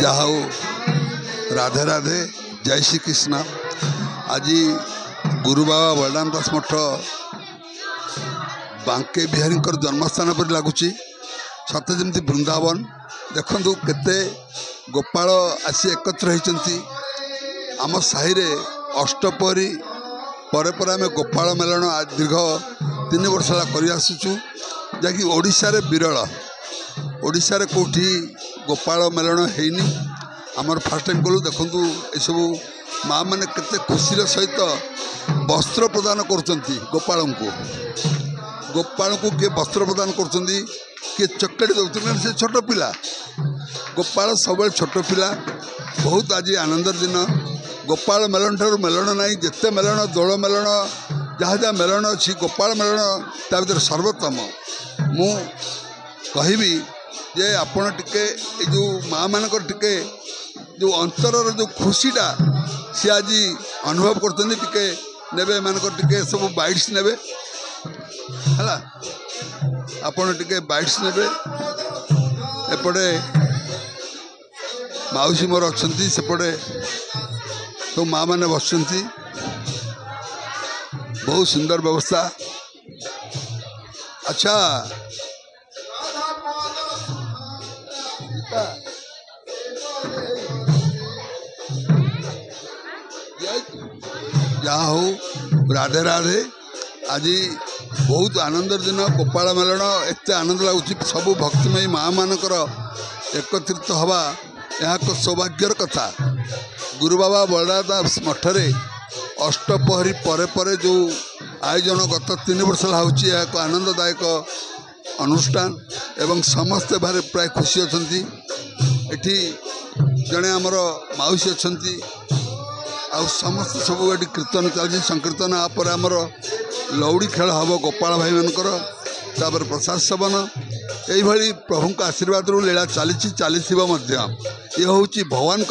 जाओ राधे राधे जय श्री कृष्ण। आज गुरु बाबा बलराम दास मठ बांके बिहारी जन्मस्थान पर लगुच सत जमी वृंदावन देखु केते गोपाल आसी एकत्र होती आम साहि अष्टपहरी पर आम गोपाल मेलन दीर्घ 3 वर्ष कर आसुचु जहाँकि ओडिशा रे विरल ओडिशा रे कोठी गोपाल मेलन हैनी आमर फास्ट टाइम कलु देखु यू माँ मैंने केते खुशी सहित वस्त्र प्रदान कर गोपाल को किए वस्त्र प्रदान कर किए चकड़ी दौरान से छोट पिला गोपाल सब छोट पिला बहुत आज आनंदर दिन गोपाल मेलन ठार मेलन ना जिते मेलन दोल मेलन जहाँ जहाँ मेलन अच्छी गोपाल मेलन ता भर सर्वोत्तम मु कहबी जे आपण टिके जो माँ मान टिके जो अंतर जो खुशीटा सी आज अनुभव करते नेबे मान टिके सब बाइट्स नेबे है आपण टिके बाइट्स नेबे एपटे माउसी मोर अच्छा सेपटे तो माँ मैंने बस बहुत सुंदर व्यवस्था। अच्छा जहाँ हो राधे राधे आज बहुत आनंदर दिन गोपाल मेलन एत आनंद लगुच सब भक्तिमयी माँ मानकर एकत्रित हवा यह एक सौभाग्यर कथा। गुरु बाबा बलराम दास मठरे अष्टपहरी पर जो आयोजन गत 3 वर्ष होची एक आनंददायक अनुष्ठान एवं समस्ते भारे प्राय खुशी अच्छी एठी जड़े आमर माउसी अच्छी आ समस्त सब ये कीर्तन चलती संकीर्तन आपर आमर लौड़ी खेल हम गोपाल भाई मानकर तापर प्रसाद सेवन यही प्रभु आशीर्वाद लीला चली ये हूँ भगवान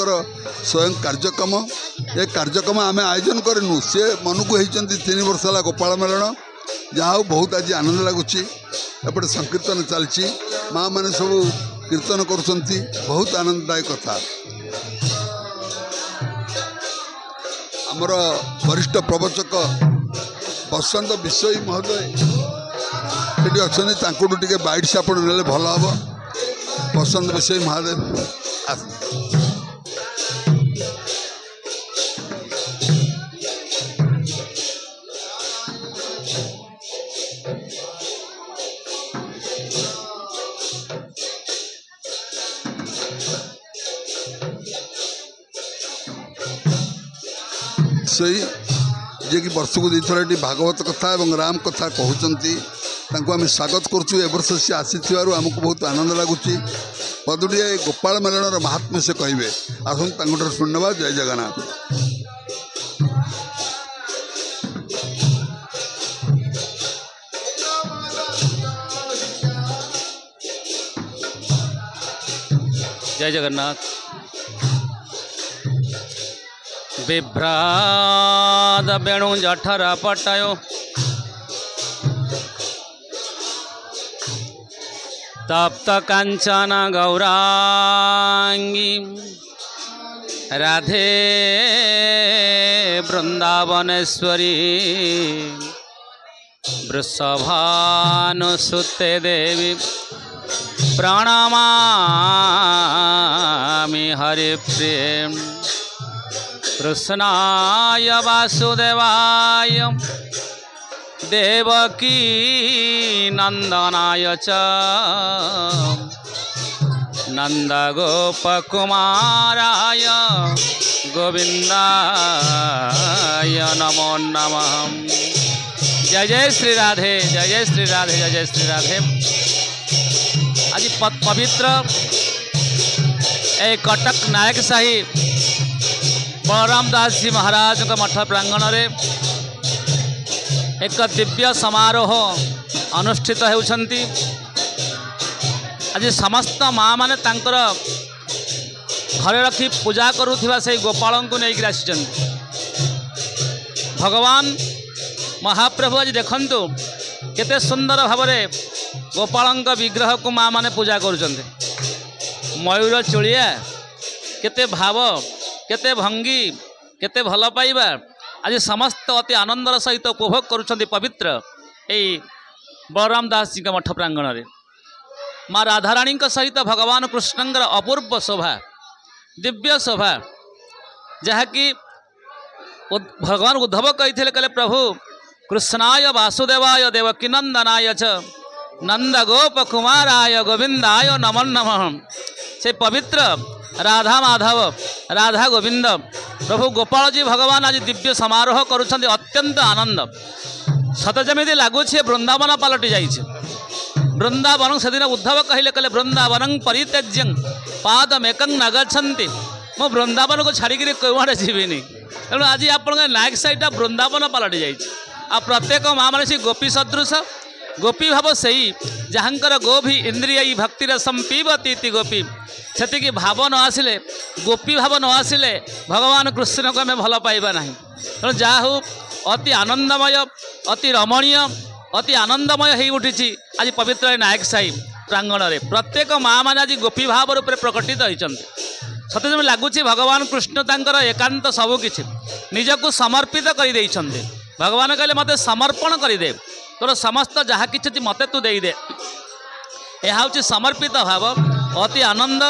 स्वयं कार्यक्रम ये कार्यक्रम आम आयोजन करूँ सी मन को होती 3 वर्ष है गोपाल मेलन जहाँ बहुत आज आनंद लगुच एपटे संकीर्तन चलती माँ मैंने सब कीर्तन करुँच बहुत आनंददायक कथा। आमर वरिष्ठ प्रवचक बसंत विषयी महोदय ये अच्छा टे बाइट्स आप ने भल हम बसंत विषयी महादेव सही जे कि वर्ष को 2 थर भागवत कथा और राम कथा कहते आम स्वागत करुँ। ए वर्ष सी आसी आमको बहुत आनंद लगुच पदुटिया गोपाल मेलन महात्म्य से कहे आसन शुणवा। जय जगन्नाथ। जय जगन्नाथ। बिभ्राद बेणु जठरा पटायो तप्त कांचन गौरांगी राधे वृंदावनेश्वरी वृषभानुसुते देवी प्रणमामि हरिप्रेम कृष्णाय वासुदेवाय देवकी नंदनाय च नंदगोपकुमाराय गोविंदाय नमो नमः। जय जय श्री राधे जय जय श्री राधे जय जय श्री राधे। आज पवित्र ए कटक नायक साही बलराम दास जी महाराज का मठ प्रांगण में एक दिव्य समारोह अनुष्ठित होउछंती। आज समस्त माँ माने तांकर घरे रखी पूजा करुथिबा से गोपाल को लेकर आसी भगवान महाप्रभु। आज देखंतु केते सुंदर भाव गोपाल विग्रह को माँ माने पूजा करुछंती। मयूर चूड़िया केते भाव केते भंगी केते भल पाइबा आज समस्त अति आनंदर सहित उपभोग करुछन्ति पवित्र ए बलराम दास जी मठ प्रांगण में माँ राधाराणी सहित भगवान कृष्णंकर अपूर्व शोभा दिव्य शोभा जहाँकि भगवान उद्धव कही कहले प्रभु कृष्णाय वासुदेवाय देवकीनंदनाय च नंद गोप कुमाराय गोविंदाय नमो नमः। से पवित्र राधा माधव राधा गोविंद प्रभु गोपाल जी भगवान आज दिव्य समारोह करुछन्ति अत्यंत आनंद सत जमी लगुच वृंदावन पलटि जाइए वृंदावन से दिन उद्धव कहले कहले वृंदावन परित्यज्य पादमेकं न गच्छन्ति मो वृंदावन को छाड़ी कौड़े जीविनी तेणु आज आप नायक साइडा वृंदावन पलटि जाइए आ प्रत्येक माँ मैंने से गोपी सदृश गोपी भाव से जहाँकर गोभी इंद्रिय भक्तिर संपीवती गोपी से भाव न आसिले गोपी भाव न आसिले भगवान कृष्ण को आम भल पाइबा ना तेणु जहा हो अति आनंदमय अति रमणीय अति आनंदमय हो उठी आज पवित्र नायक साई प्रांगण में प्रत्येक माँ मैंने आज गोपी भाव रूप प्रकटित होती सत्य जमी लगुच भगवान कृष्ण तांकर एकांत सबकि निजक समर्पित कर भगवान कहले मते समर्पण करदे तोर समस्त जहा कि मते तू देदे यह हूँ समर्पित भाव अति आनंद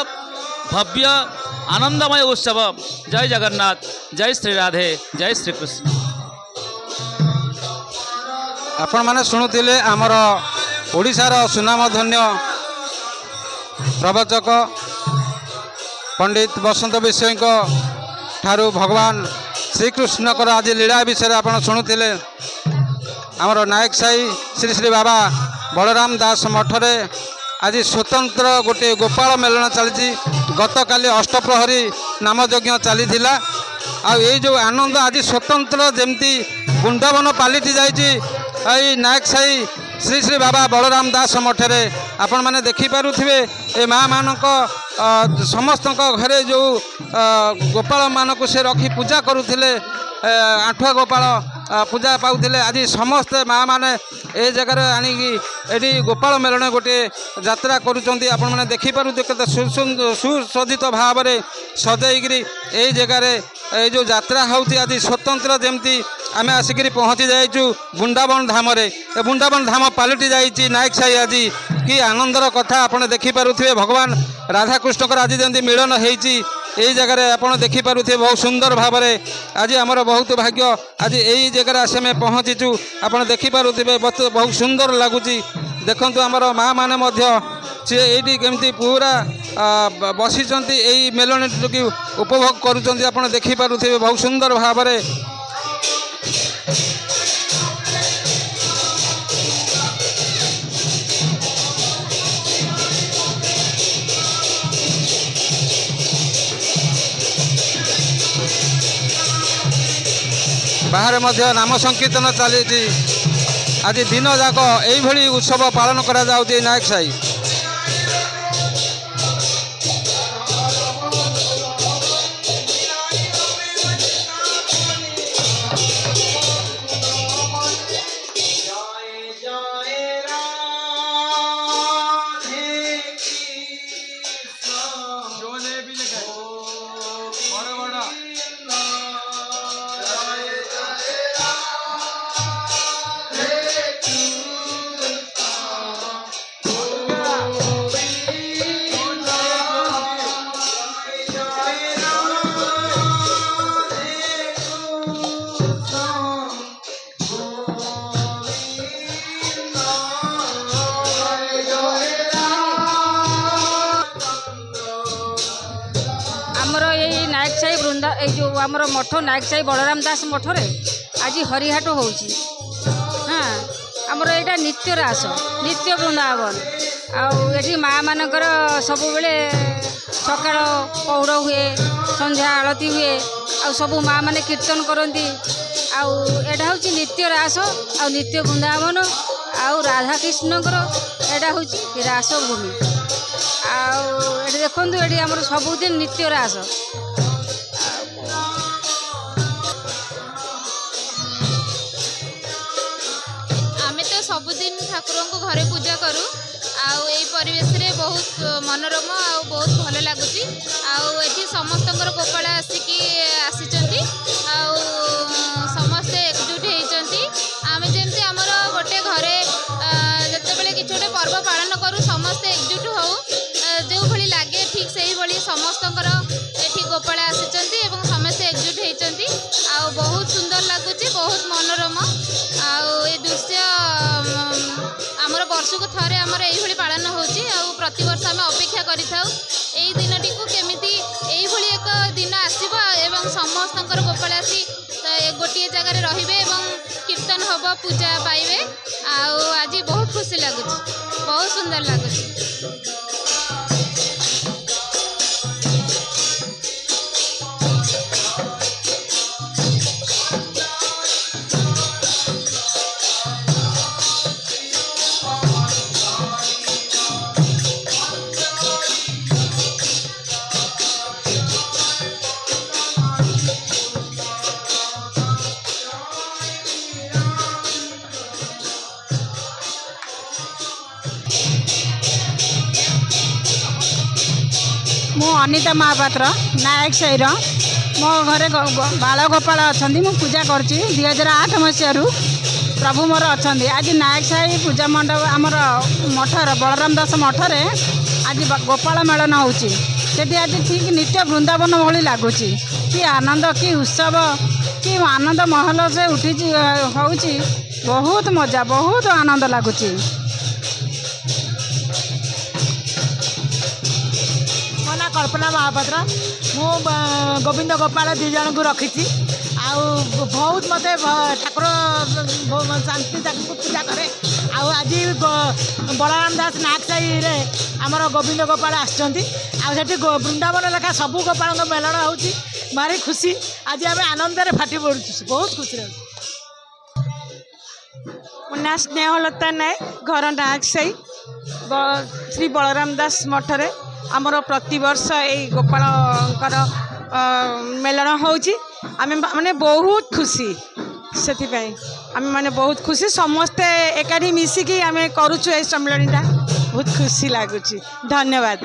भव्य आनंदमय उत्सव। जय जगन्नाथ जय श्री राधे जय श्री कृष्ण। आपण माने शुणुतिले आमर ओडिशार सुनामधन्य प्रवचक पंडित बसंत विषय ठारू भगवान श्रीकृष्णकर आज लीला विषय आप शुणुतिले आमर नायक साई श्री श्री बाबा बलराम दास मठरे आज स्वतंत्र गोटे गोपाल मेलन चली गतकाली अष्टप्रहरी नामयज्ञ चली जो आनंद आज स्वतंत्र जमती वृंदावन पलटि जाइए नायक साई श्री श्री बाबा बलराम दास मठरे आपण मैंने देखिपे ए माँ मानक समस्त घरे जो गोपाल मानक से रखी पूजा करुले आठुआ गोपाल पूजा पाऊले आज समस्ते माँ मैंने ए जगार आनिकी गोपाल मेलन गोटे यात्रा करें देखिपे केते सुसज्जित भाव में सजाईकरी यही जगार ये जो यात्रा होती आज स्वतंत्र जमती आम आसिक पहुँची जाइचु वृंदावन धाम वृंदावन धाम पलटि जाइए नायक साई आज कि आनंदर कथा आपड़ देखिपे भगवान राधाकृष्णकर आज जमी मिलन होती यही जगार आप देखिपे बहुत सुंदर भाव में आज आमर बहुत भाग्य आज यही जगार आसे आम पहुँचीचु आप देखिपे बहुत सुंदर लगुच देखु आमर माँ मैंने सी ये केमती पूरा बसी यही मेलन की उपभोग करुँच आप देखिपे बहुत सुंदर भाव में बाहर मध्य नाम संकीर्तन चली आज दिन जाक यही उत्सव पालन करा जाउछि नायक साई। जो आमर मठ नायक साई बलराम दास मठरे आज हरिहाट हो हाँ आमर यहाँ नित्य रास नित्य वृंदावन आठी माँ मानकर सब बेले सकाळ पौड़ हुए संध्या आलती हुए आ सब माँ मैंने कीर्तन करती आटा हूँ नित्य रास आ नित्य वृंदावन आउ राधा कृष्णकर यहाँ हूँ रास भूमि आठ देखु ये आमर सबुदिन नित्य रास सबुदिन ठाकुर को घरे पूजा करूँ आउ परिवेश रे बहुत मनोरम आ बहुत भल लगुच आउ समस्त ସମସ୍ତଙ୍କର ଏଠି ଗୋପାଳ ଆସିଛନ୍ତି ଏବଂ ସମସ୍ତେ ଏକଜୁଟ ହେଇଛନ୍ତି ଆଉ ବହୁତ ସୁନ୍ଦର ଲାଗୁଛି ବହୁତ ମନୋରମ ଆଉ ଏ ଦୃଶ୍ୟ ଆମର ବର୍ଷକୁ ଥରେ ଆମର ଏଇଭଳି ପାଳନ ହେଉଛି ଆଉ ପ୍ରତିବର୍ଷ ଆମେ ଅପେକ୍ଷା କରିଥାଉ ଏଇ ଦିନଟିକୁ କେମିତି ଏଇଭଳି ଏକ ଦିନ ଆସିବ ଏବଂ ସମସ୍ତଙ୍କର ଗୋପାଳ ଆସି ଗୋଟିଏ ଜାଗାରେ ରହିବେ ଏବଂ କୀର୍ତ୍ତନ ହେବ ପୂଜା ପାଇବେ ଆଉ ଆଜି ବହୁତ ଖୁସି ଲାଗୁଛି ବହୁତ ସୁନ୍ଦର ଲାଗୁଛି। ମୁଁ ଅନିତା ମହାପାତ୍ର ନାୟକ ସାହିର ମୋ ଘରେ ବାଳଗୋପାଳ ଅଛନ୍ତି। ମୁଁ ପୂଜା କରୁଛି 2008 ମସିହାରୁ ପ୍ରଭୁ ମୋର ଅଛନ୍ତି। ଆଜି ନାୟକ ସାହି ପୂଜା ମଣ୍ଡପ ଆମର ମଠର ବଳରାମ ଦାସ ମଠରେ ଆଜି ଗୋପାଳ ମେଳନ ହେଉଛି। ସେଠି ଆଜି ଠିକ୍ ନିତ୍ୟ ବୃନ୍ଦାବନ ଭଳି ଲାଗୁଛି। କି ଆନନ୍ଦ କି ଉତ୍ସବ କି ଆନନ୍ଦ ମହଲ ସେ ଉଠିଛି ହେଉଛି। ବହୁତ ମଜା ବହୁତ ଆନନ୍ଦ ଲାଗୁଛି। कल्पना महापात्र मु गोविंद गोपाल दी जन को रखी आउ बहुत मत ठाकुर शांति पूजा करे आज बलराम दास नायक साही आमर गोविंद गोपाल आसछंती आठी वृंदावन लेखा सबू गोपाल मेलन हो भारी खुशी आज आम आनंद फाटी पड़ू बहुत खुशी रही। मो ना स्नेहलता नायक घर नायक साही श्री बलराम दास मठरे आमर प्रतिवर्ष यही गोपालकर मेलन होची आम माने बहुत खुशी से आम माने बहुत खुशी समस्ते एकाठी मिसिकी आम करुचु ए सम्मेलनटा बहुत खुशी लगुच। धन्यवाद।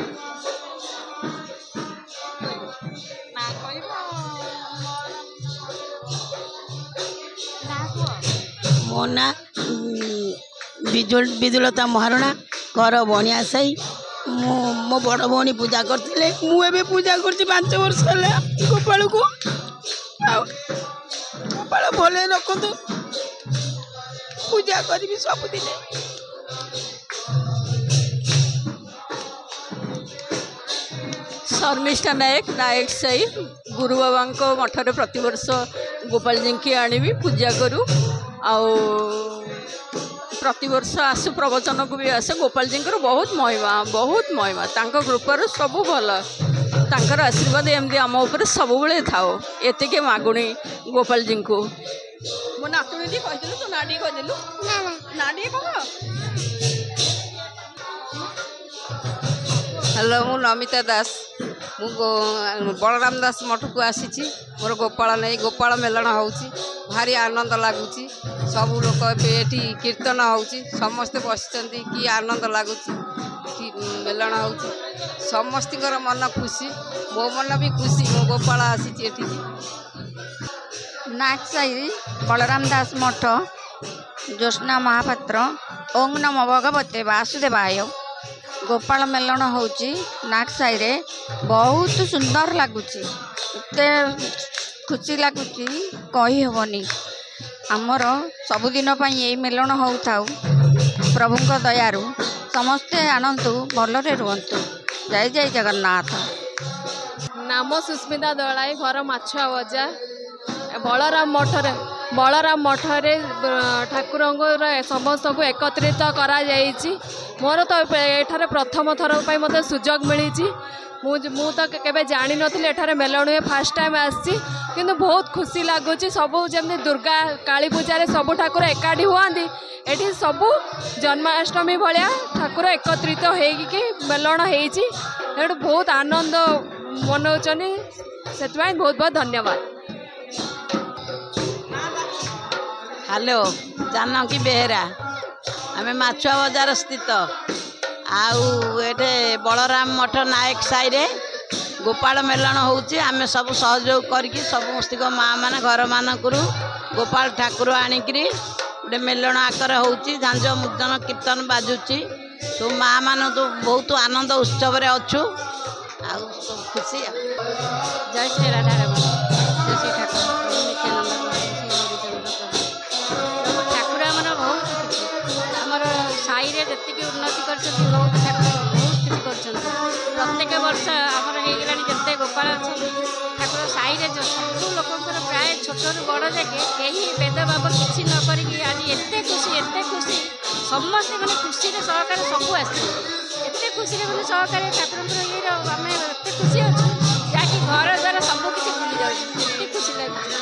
मो ना विजुलता महारणा घर बणिया साई मो बड़ भौणी पूजा करते मुझे पूजा कर 5 वर्ष गोपाल को गोपाल भले रखु पूजा करी सबुदिन। शर्मिष्ठा नायक नायक साही गुरु बाबा मठर प्रतिवर्ष गोपाल जी की आनी पूजा करूँ प्रतिवर्ष आसु प्रवचन को भी आसे गोपाल जी बहुत महिमा तांको ग्रुपर सब भल तांकर आशीर्वाद एमती आम उपर सब बेले थाओ एतिके मागुणी गोपाल जी को मो नातुणी टी कहलु तो नाडी कहलु नाडी कह। हेलो मु नमिता दास मु बलराम दास मठ को आसी मोर गोपाल नहीं गोपाल मेलन हो भारी आनंद लगुच सब लोग ये कीर्तन हो समस्ते बसी कि आनंद लगुच मेलन हो समस्त मन खुशी मो मन भी खुशी मो गोपाल आसी नायक साही बलराम दास मठ ज्योत्ना महापात्र ओं नमो भगवते वासुदेवाय गोपाल मेलन होची नायक साही रे बहुत सुंदर लगुच खुशी लगुच कही हेनी आमर सबुदिन यही मेलन हो प्रभुंक दयारु समस्ते आनंतु भलरे रुहंतु। जय जय जगन्नाथ। नाम सुस्मिता दलाई घर माछुआ बजार बलराम मठरे ठाकुर समस्त को एकत्रित करा मोर तो एठारे प्रथम थर मत सुजोग मिली मु तो केबे जानी नथिले एठारे मेलन हुए फास्ट टाइम आसी किंतु बहुत खुशी लगुच सब जमी दुर्गा काली पूजा रे सब ठाकुर एकाठी हुआंती एठी सब जन्माष्टमी भाया ठाकुर एकत्रित होगी मेलन होती बहुत आनंद मनाऊँ से बहुत बहुत धन्यवाद। हेलो जानकी बेहेरा आम माछुआ बजार स्थित आउे बलराम मठ नायक साही रे गोपाल मेलन होची आम सब सहयोग करके समस्त माँ मैंने घर मानक गोपाल ठाकुर आणिकी गोटे मेलन आकर होची झांझ मुद्दन कीर्तन बाजुची सब माँ मान तो बहुत आनंद उत्सव अच्छु ଆଉ ସବୁ ଖୁସି ଆଉ। ଜୟ ଶ୍ରୀ ରାଧାରମଣ, ଜୟ ଶ୍ରୀ ଠାକୁର ନିତ୍ୟାନନ୍ଦ ଠାକୁର ଆମର ବହୁତ କିଛି ଆମର ସାହିରେ ଯେତିକି ଉନ୍ନତି କରିଛନ୍ତି ବହୁତ ଠାକୁର ବହୁତ କିଛି କରିଛନ୍ତି। ପ୍ରତ୍ୟେକ ବର୍ଷ ଆମର ହେଇଗଲାଣି ଯେତେ ଗୋପାଳ ଅଛନ୍ତି ଠାକୁର ସାହିରେ ସବୁ ଲୋକଙ୍କର ପ୍ରାୟ ଛୋଟରୁ ବଡ଼ ଯାକେ କେହି ଭେଦଭାବ କିଛି ନ କରିକି ଆଜି ଏତେ ଖୁସି ସମସ୍ତେ ମାନେ ଖୁସିରେ ସହକାରେ ସବୁ ଆସିଛନ୍ତି। ଏତେ ଖୁସିରେ ମାନେ ସହକାରେ ଠାକୁରଙ୍କର ଇଏର ଆମେ ଏତେ ଖୁସି ଅଛୁ ଯାହାକି ଘର ଦ୍ୱାରା ସବୁ କିଛି ଭୁଲି ଯାଉଛି। ଏତେ ଖୁସି ଲାଗୁଛି।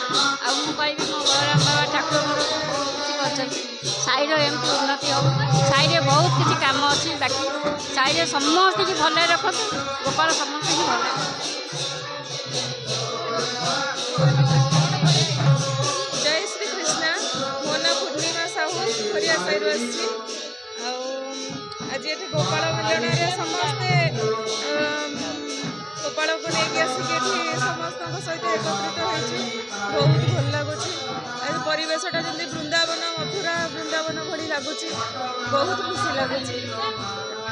ଆଉ ମୁଁ କହିବି ମୋ ବଳରାମ ବାବା ଠାକୁର ମୋର ବହୁତ କିଛି କରିଛନ୍ତି। ସାହିର ଏମିତି ଉନ୍ନତି ହଉ। ସାହିରେ ବହୁତ କିଛି କାମ ଅଛି ବାକି ସାହିରେ ସମସ୍ତଙ୍କୁ ଭଲରେ ରଖନ୍ତୁ। ଗୋପାଳ ସମସ୍ତଙ୍କୁ ଭଲ ଜୟ ଶ୍ରୀ କୃଷ୍ଣ। ମୋ ନାଁ ପୂର୍ଣ୍ଣିମା ସାହୁ, ଖରିଆ ସାହିରୁ ଆସିଛି। ଆଉ ଆଜି ଏଠି ଗୋପାଳ ମିଳନରେ ସମସ୍ତେ ଗୋପାଳକୁ ନେଇକି ଆସିକି ଏଠି ସମସ୍ତଙ୍କ ସହିତ ଏକତ୍ରିତ ହୋଇଛି। ବହୁତ ଭଲ ଲାଗୁଛି। ଆଜି ପରିବେଶଟା ଯେମିତି ବୃନ୍ଦାବନ ମଥୁରା ବୃନ୍ଦାବନ ଭଳି ଲାଗୁଛି। ବହୁତ ଖୁସି ଲାଗୁଛି।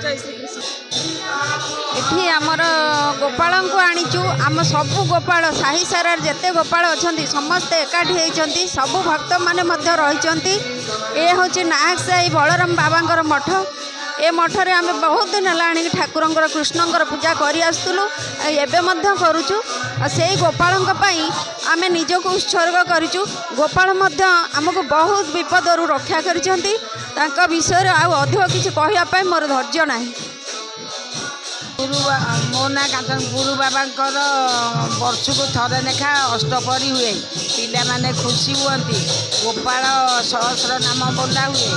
ଜୟ ଶ୍ରୀକୃଷ୍ଣ। ଏଠି ଆମର ଗୋପାଳଙ୍କୁ ଆଣିଛୁ। ଆମ ସବୁ ଗୋପାଳ ସାହି ସାରାର ଯେତେ ଗୋପାଳ ଅଛନ୍ତି ସମସ୍ତେ ଏକାଠି ହେଇଛନ୍ତି। ସବୁ ଭକ୍ତମାନେ ମଧ୍ୟ ରହିଛନ୍ତି। ଏ ହେଉଛି ନାୟକ ସାହି ବଳରାମ ବାବାଙ୍କର ମଠ। ଏ ମଠରେ ଆମେ ବହୁତ ଦିନ ହେଲାଣି ଠାକୁରଙ୍କର କୃଷ୍ଣଙ୍କର ପୂଜା କରି ଆସୁଥିଲୁ, ଏବେ ମଧ୍ୟ କରୁଛୁ। ଆଉ ସେଇ ଗୋପାଳଙ୍କ ପାଇଁ ଆମେ ନିଜକୁ ଉତ୍ସର୍ଗ କରିଛୁ। ଗୋପାଳ ମଧ୍ୟ ଆମକୁ ବହୁତ ବିପଦରୁ ରକ୍ଷା କରିଛନ୍ତି। ତାଙ୍କ ବିଷୟରେ ଆଉ ଅଧିକ କିଛି କହିବା ପାଇଁ ମୋର ଧୈର୍ଯ୍ୟ ନାହିଁ। ମୋ ନାଁ କାଞ୍ଚନ। ଗୁରୁ ବାବାଙ୍କର ବର୍ଷକୁ ଥରେ ଲେଖା ଅଷ୍ଟପହରି ହୁଏ। ପିଲାମାନେ ଖୁସି ହୁଅନ୍ତି। ଗୋପାଳ ସହସ୍ର ନାମ ବୋଲା ହୁଏ।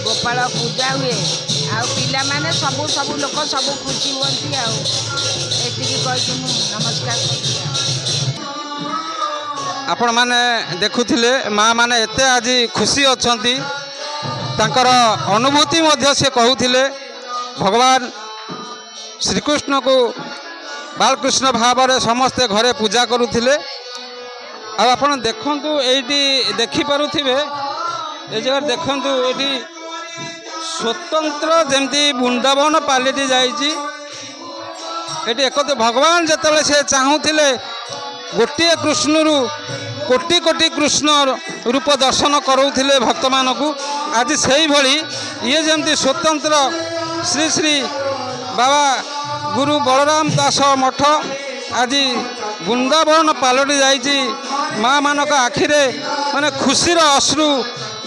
ଗୋପାଳ ପୂଜା ହୁଏ। ଆଉ ପିଲାମାନେ ସବୁ ଲୋକ ସବୁ ଖୁସି ହୁଅନ୍ତି। ଆଉ ଏତିକି କହିକି ମୁଁ ନମସ୍କାର କରୁଛି। ଆପଣମାନେ ଦେଖୁଥିଲେ ମାଆ ମାନେ ଏତେ ଆଜି ଖୁସି ଅଛନ୍ତି। ତାଙ୍କର ଅନୁଭୂତି ମଧ୍ୟ ସେ କହୁଥିଲେ। ଭଗବାନ ଶ୍ରୀକୃଷ୍ଣକୁ ବାଳକୃଷ୍ଣ ଭାବରେ ସମସ୍ତେ ଘରେ ପୂଜା କରୁଥିଲେ। ଆଉ ଆପଣ ଦେଖନ୍ତୁ ଏଇଠି ଦେଖିପାରୁଥିବେ, ଏ ଜାଗାରେ ଦେଖନ୍ତୁ ଏଇଠି ସ୍ୱତନ୍ତ୍ର ଯେମିତି ବୃନ୍ଦାବନ ପାଲିଟି ଯାଇଛି। ଏଠି ଏକତ୍ର ଭଗବାନ ଯେତେବେଳେ ସେ ଚାହୁଁଥିଲେ ଗୋଟିଏ କୃଷ୍ଣରୁ କୋଟି କୋଟି କୃଷ୍ଣ ରୂପ ଦର୍ଶନ କରାଉଥିଲେ ଭକ୍ତମାନଙ୍କୁ। ଆଜି ସେଇଭଳି ଇଏ ଯେମିତି ସ୍ୱତନ୍ତ୍ର ଶ୍ରୀ ଶ୍ରୀ ବାବା ଗୁରୁ ବଳରାମ ଦାସ ମଠ ଆଜି ବୃନ୍ଦାବନ ପାଲଟି ଯାଇଛି। ମାଆମାନଙ୍କ ଆଖିରେ ମାନେ ଖୁସିର ଅଶ୍ରୁ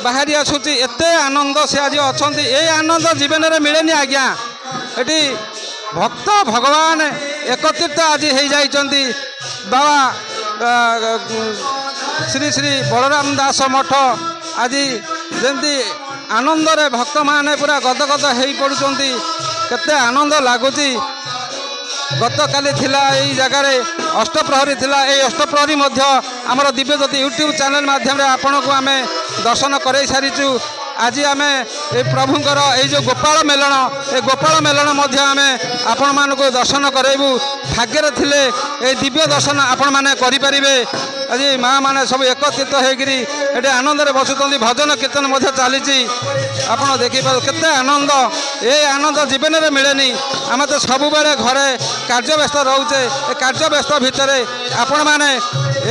ବାହାରି ଆସୁଛି। ଏତେ ଆନନ୍ଦ ସେ ଆଜି ଅଛନ୍ତି। ଏଇ ଆନନ୍ଦ ଜୀବନରେ ମିଳେନି ଆଜ୍ଞା। ଏଠି ଭକ୍ତ ଭଗବାନ ଏକତ୍ରିତ ଆଜି ହେଇଯାଇଛନ୍ତି। ବାବା ଶ୍ରୀ ଶ୍ରୀ ବଳରାମ ଦାସ ମଠ ଆଜି ଯେମିତି ଆନନ୍ଦରେ ଭକ୍ତମାନେ ପୁରା ଗଦଗଦ ହେଇପଡ଼ୁଛନ୍ତି। କେତେ ଆନନ୍ଦ ଲାଗୁଛି। ଗତକାଲି ଥିଲା ଏଇ ଜାଗାରେ ଅଷ୍ଟପ୍ରହରୀ ଥିଲା। ଏଇ ଅଷ୍ଟପ୍ରହରୀ ମଧ୍ୟ ଆମର ଦିବ୍ୟଜ୍ୟୋତି ୟୁଟ୍ୟୁବ୍ ଚ୍ୟାନେଲ୍ ମାଧ୍ୟମରେ ଆପଣଙ୍କୁ ଆମେ ଦର୍ଶନ କରାଇ ସାରିଛୁ। ଆଜି ଆମେ ଏ ପ୍ରଭୁଙ୍କର ଏଇ ଯେଉଁ ଗୋପାଳ ମେଲଣ, ଏ ଗୋପାଳ ମେଲଣ ମଧ୍ୟ ଆମେ ଆପଣମାନଙ୍କୁ ଦର୍ଶନ କରାଇବୁ। ଭାଗ୍ୟରେ ଥିଲେ ଏଇ ଦିବ୍ୟ ଦର୍ଶନ ଆପଣମାନେ କରିପାରିବେ। ଆଜି ମାଆମାନେ ସବୁ ଏକତ୍ରିତ ହେଇକରି ଏଠି ଆନନ୍ଦରେ ବସୁଛନ୍ତି। ଭଜନ କୀର୍ତ୍ତନ ମଧ୍ୟ ଚାଲିଛି। ଆପଣ ଦେଖିପାରୁ କେତେ ଆନନ୍ଦ। ଏ ଆନନ୍ଦ ଜୀବନରେ ମିଳେନି। ଆମେ ତ ସବୁବେଳେ ଘରେ କାର୍ଯ୍ୟ ବ୍ୟସ୍ତ ରହୁଛେ। ଏ କାର୍ଯ୍ୟ ବ୍ୟସ୍ତ ଭିତରେ ଆପଣମାନେ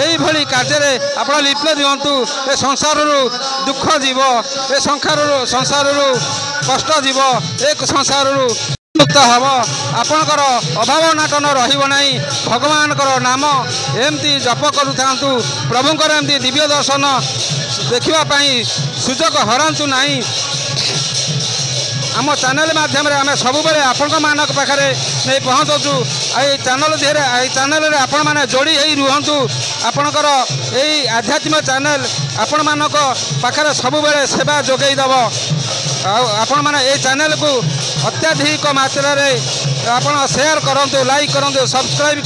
ଏଇଭଳି କାର୍ଯ୍ୟରେ ଆପଣ ଲିପ୍ତ ଦିଅନ୍ତୁ। ଏ ସଂସାରରୁ ଦୁଃଖ ଯିବ, ଏ ସଂସାରରୁ କଷ୍ଟ ଯିବ, ଏ ସଂସାରରୁ ମୁକ୍ତ ହେବ। ଆପଣଙ୍କର ଅଭାବ ଅନାଟନ ରହିବ ନାହିଁ। ଭଗବାନଙ୍କର ନାମ ଏମିତି ଜପ କରୁଥାନ୍ତୁ। ପ୍ରଭୁଙ୍କର ଏମିତି ଦିବ୍ୟ ଦର୍ଶନ ଦେଖିବା ପାଇଁ ସୁଯୋଗ ହରାନ୍ତୁ ନାହିଁ। ଆମ ଚ୍ୟାନେଲ୍ ମାଧ୍ୟମରେ ଆମେ ସବୁବେଳେ ଆପଣମାନଙ୍କ ପାଖରେ ନେଇ ପହଞ୍ଚୁଛୁ। ଆଉ ଏଇ ଚ୍ୟାନେଲ୍ ଦେହରେ ଏଇ ଚ୍ୟାନେଲ୍ରେ ଆପଣମାନେ ଯୋଡ଼ି ହେଇ ରୁହନ୍ତୁ। ଆପଣଙ୍କର ଏଇ ଆଧ୍ୟାତ୍ମିକ ଚ୍ୟାନେଲ୍ ଆପଣମାନଙ୍କ ପାଖରେ ସବୁବେଳେ ସେବା ଯୋଗାଇ ଦେବ। ଆଉ ଆପଣମାନେ ଏଇ ଚ୍ୟାନେଲ୍କୁ ଅତ୍ୟଧିକ ମାତ୍ରାରେ ଆପଣ ସେୟାର କରନ୍ତୁ, ଲାଇକ୍ କରନ୍ତୁ, ସବସ୍କ୍ରାଇବ୍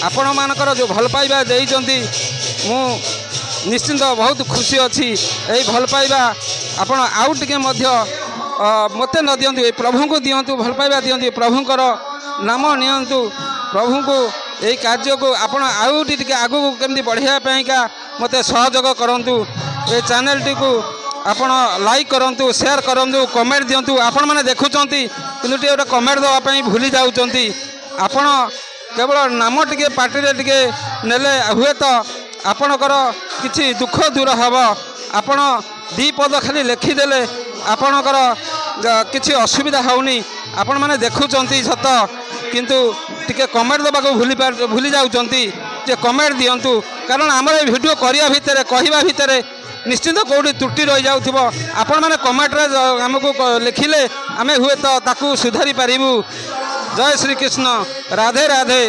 ଆପଣମାନଙ୍କର ଯେଉଁ ଭଲ ପାଇବା ଦେଇଛନ୍ତି ମୁଁ ନିଶ୍ଚିନ୍ତ ବହୁତ ଖୁସି ଅଛି। ଏଇ ଭଲ ପାଇବା ଆପଣ ଆଉ ଟିକେ ମଧ୍ୟ ମୋତେ ନ ଦିଅନ୍ତୁ, ଏ ପ୍ରଭୁଙ୍କୁ ଦିଅନ୍ତୁ, ଭଲ ପାଇବା ଦିଅନ୍ତୁ, ପ୍ରଭୁଙ୍କର ନାମ ନିଅନ୍ତୁ। ପ୍ରଭୁଙ୍କୁ ଏଇ କାର୍ଯ୍ୟକୁ ଆପଣ ଆଉ ଟିକେ ଆଗକୁ କେମିତି ବଢ଼ାଇବା ପାଇଁକା ମୋତେ ସହଯୋଗ କରନ୍ତୁ। ए चैनल टी को आपण लाइक करंतु शेयर करंतु कमेंट दियंतु आपण माने देखुचंती किंतु टे गोटे कमेंट देवाई भूली जाउचंती आपण केवल नाम टिके पार्टी रे टिके नेले हुए तो आपणकर किछि दुख दूर हब आपण दी पद खाली लिखिदेले आपणकर किछि असुविधा होउनी आपण माने देखुचंती सत किंतु टिके कमेंट देबा को भूली जाउचंती जे कमेंट दियंतु कारण हमर वीडियो करिया भितरे कहिबा भितरे निश्चित कौटी त्रुटि रही जाउथिबो आपण माने कमेंट रे हमको लिखिले आमे हुए तो ताकू सुधारी पारिबु। जय श्री कृष्ण राधे राधे।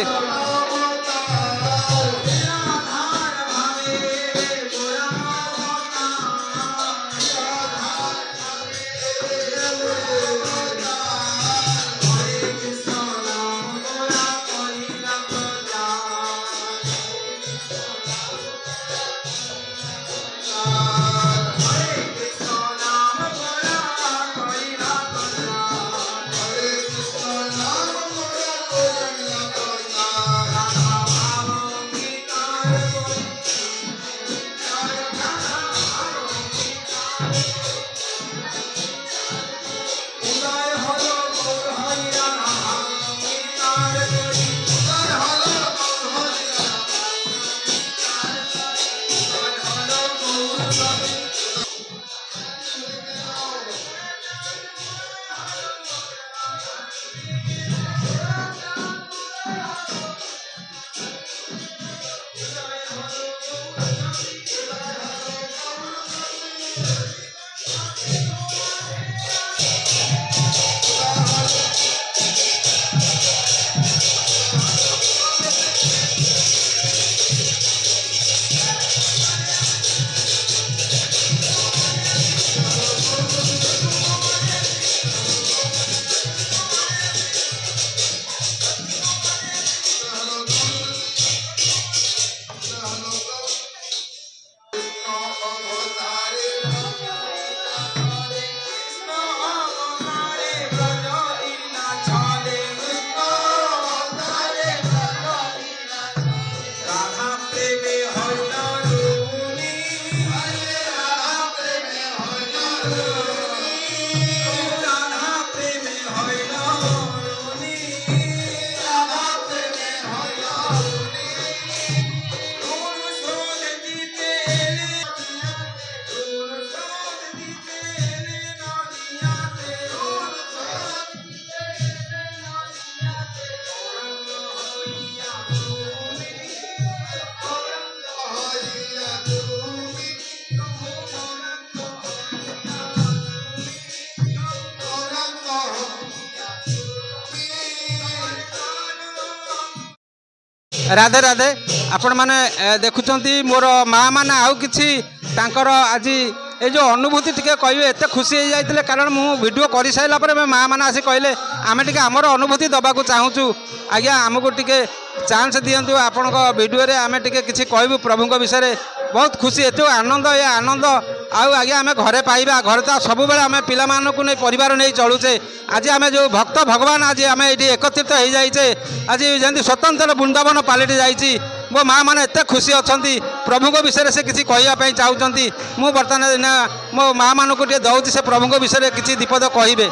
राधे राधे। आपण माने देखुचंती मोर माँ माने आउ किछि तांकर आज ये जो अनुभूति टिके कहिबे एते खुशी हो जाइतिले कारण मु वीडियो करि साइला परे माँ माने आसी कहले आमे टिके हमर अनुभूति दबा को चाहूचु आज्ञा हमको टिके चांस दियंतु आपनक वीडियो रे आमे टिके किछि कहबु प्रभु को विषय रे बहुत खुशी एते आनंद ये आनंद आउ आज्ञा आमे घरे पाइबा घर तो सब बेले आमे पिला मानकु नै परिवार नै चलुचे आज आमे जो भक्त भगवान आज आमे एठी एकत्रित हो जाइचे आज जेंति स्वतंत्र वृंदावन पालटि जाइछि मो माँ माने एते खुशी अछंती प्रभु को विषय से किछि कहिया पई चाहउचंती मु वर्तमान मो माँ मानकु टे दउछि से प्रभु को विषय किछि दीपद कहिबे।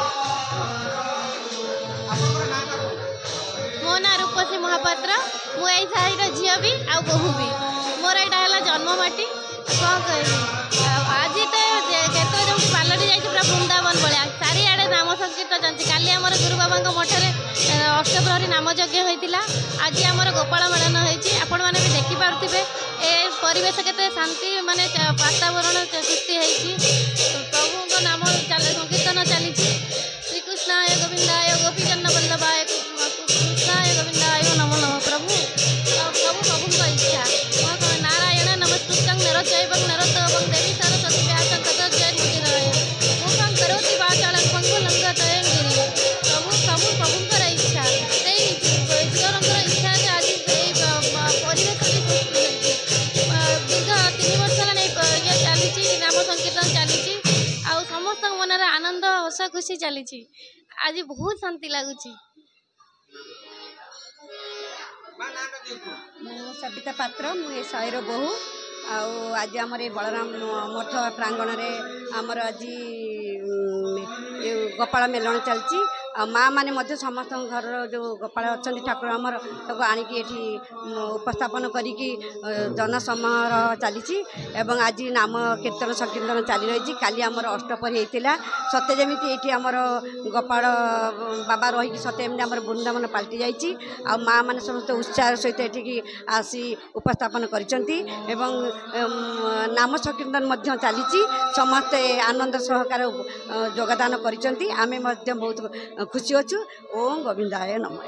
मो ना रूपसी महापात्र मु एई साई रो झियो भी आ बहु भी मोर एटा हला जन्म माटी कौन कहबी आज तो केतो जो पालटी जाइछि पूरा वृंदावन भलिया सारी आडे नाम संकीर्तन चलछि काली हमर गुरु बाबांक मठरे अष्टप्रहरी नाम यज्ञ होइतिला आज हमर गोपाल मेलन होइछि आपण माने भी देखि पारुथिबे ए परिवेश केते शांति माने वातावरण सृष्टि होइछि प्रभुंक नाम संकीर्तन चलिछि श्री कृष्णाय गोविंदाय गोपीजन वल्लभाय कृष्णाय गोविंदाय नमो नमः प्रभु प्रभु प्रभुंक इच्छा नारायण नमस्तुभ्यं नरचैवं नरोत्तमं देवी सरस्वती व्यासं ततो जयमुदिराय मुखं करोति वाचालं पंगुलं गतयं गिरि प्रभु प्रभु प्रभुंकर इच्छा सेई ईश्वरंकर इच्छा जे आज सेई परिवेश सृष्टि दीर्घ 3 वर्ष हेलाଣି ये चलीछि नाम संकीर्तन चलीछि आ समस्त मनर आनंद हस खुशी चलीछि आज बहुत शांति लगुछि। सबिता पात्र मु ए साईर बहु आज आम बलराम मठ प्रांगण में आमर आज गोपाल मेलन चलती माँ मैंने समस्त घर जो गोपाल अच्छा ठाकुर आमर आणिकी ये उपस्थापन करी जनसमारोह चली आज नाम कीर्तन संकीर्तन चली रही काली आमर अष्टपहरी होता सत्य जमी ये आमर गोपाल बाबा रही सत्य जमी आम वृंदावन पलटि जाइए आ माँ मैंने समस्त उत्साह सहित ये आसी उपस्थापन करिसेंती एवं नाम संकीर्तन चली समस्ते आनंद सहकार योगदान करिसेंती आमे मध्य बहुत खुशी अच्छु ओम गोविंदाय नमः।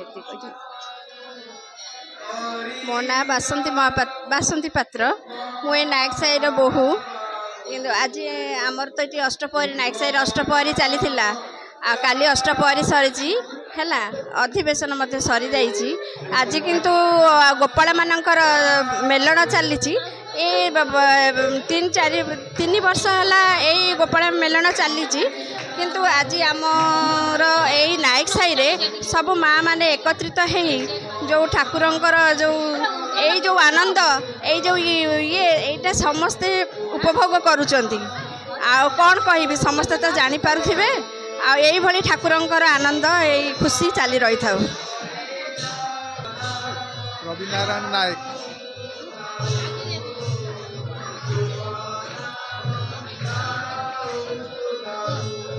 मो ना बासंती पात्र मुझे नायक साईर बोहू कि आज आमर तो ये अष्टपहरी नायक साईर अष्टपहरी चली काली अष्टपहरी सरी है अधिवेशन सरी जाइए आज किंतु गोपाल मानकर मेलन चली ए 3-4 वर्ष है यही गोपाल मेलन चली किंतु आज आमर यही नायक साई रे सब माँ माने एकत्रित हो जो ठाकुरंकर जो यही जो आनंद यही जो ये समस्ते उपभोग करुचंती आ कौन कहि समस्ते तो जानी पारुथिबे आ यही भली ठाकुरंकर आनंद यही खुशी चली रही था। रविनारायण नायक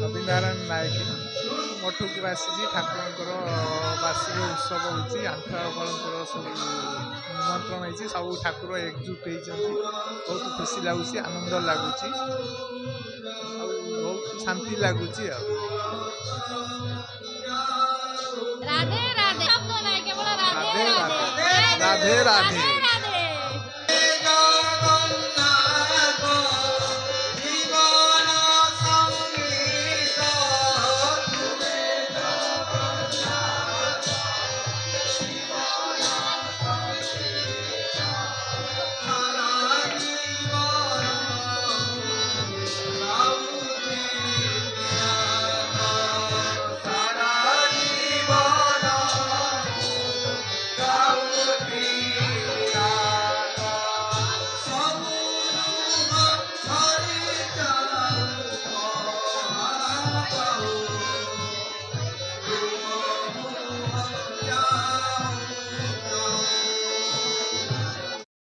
रविनारायण नायक मठ को आसी ठाकुर वार्षिक उत्सव होंतर सब निमंत्रण हो सब ठाकुर एकजुट होती बहुत खुशी लगुच आनंद लगुच बहुत शांति लगुच। राधे राधे राधे राधे राधे राधे।